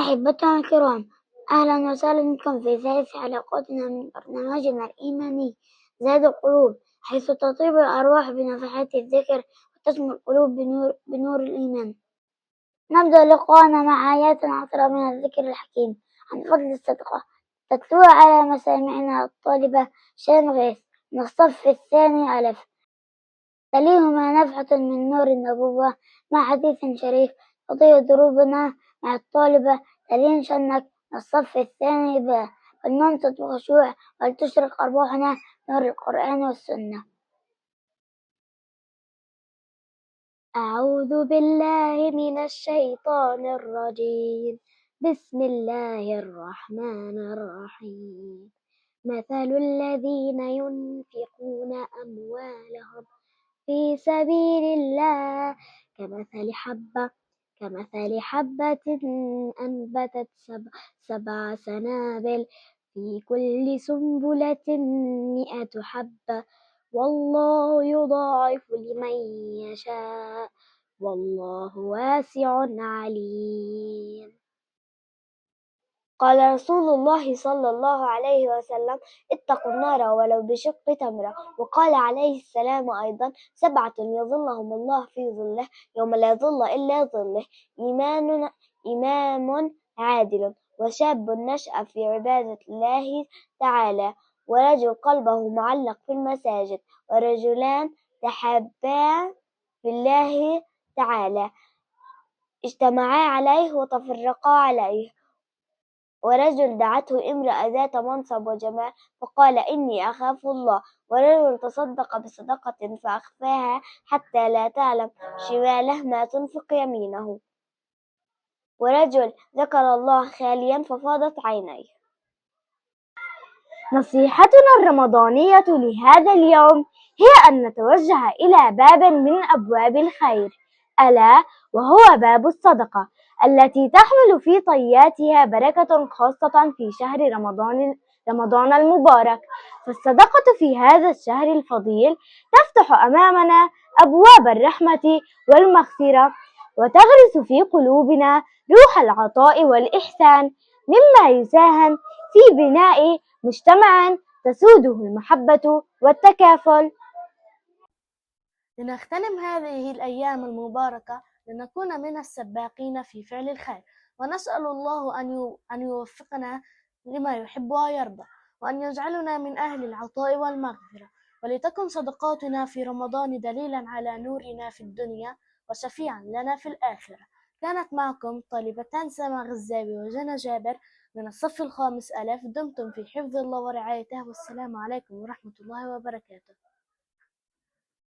أحبتنا الكرام، أهلا وسهلا بكم في ثالث حلقاتنا من برنامجنا الإيماني زاد القلوب، حيث تطيب الأرواح بنفحات الذكر وتسمو القلوب بنور الإيمان. نبدأ لقاءنا مع آيات عطرة من الذكر الحكيم عن فضل الصدقة، تتلو على مسامعنا الطالبة شان غيث من الصف الثاني ألف. تليهما نفحة من نور النبوة مع حديث شريف تضيء دروبنا مع الطالبة تلين شنك من الصف الثاني ب. فلننصت بخشوع ولتشرق أرواحنا نور القرآن والسنة. أعوذ بالله من الشيطان الرجيم. بسم الله الرحمن الرحيم. مثل الذين ينفقون أموالهم في سبيل الله كمثل حبة أنبتت سبع سنابل في كل سنبلة 100 حبة والله يضاعف لمن يشاء والله واسع عليم. قال رسول الله صلى الله عليه وسلم: اتقوا النار ولو بشق تمرة. وقال عليه السلام أيضا: 7 يظلهم الله في ظله يوم لا ظل إلا ظله: إمام عادل، وشاب نشأ في عبادة الله تعالى، ورجل قلبه معلق في المساجد، ورجلان تحابا في الله تعالى اجتمعا عليه وتفرقا عليه، ورجل دعته امرأة ذات منصب وجمال فقال: إني أخاف الله، ورجل تصدق بصدقة فأخفاها حتى لا تعلم شماله ما تنفق يمينه، ورجل ذكر الله خاليا ففاضت عينيه. نصيحتنا الرمضانية لهذا اليوم هي أن نتوجه إلى باب من أبواب الخير، ألا وهو باب الصدقة التي تحمل في طياتها بركة خاصة في شهر رمضان المبارك. فالصدقة في هذا الشهر الفضيل تفتح أمامنا أبواب الرحمة والمغفرة، وتغرس في قلوبنا روح العطاء والإحسان، مما يساهم في بناء مجتمع تسوده المحبة والتكافل. لنغتنم هذه الأيام المباركة لنكون من السباقين في فعل الخير، ونسأل الله أن يوفقنا لما يحب ويرضى، وأن يجعلنا من أهل العطاء والمغفرة، ولتكن صدقاتنا في رمضان دليلا على نورنا في الدنيا وشفيعا لنا في الآخرة. كانت معكم طالبتان سما غزاوي وجنى جابر من الصف الخامس ألف. دمتم في حفظ الله ورعايته، والسلام عليكم ورحمة الله وبركاته.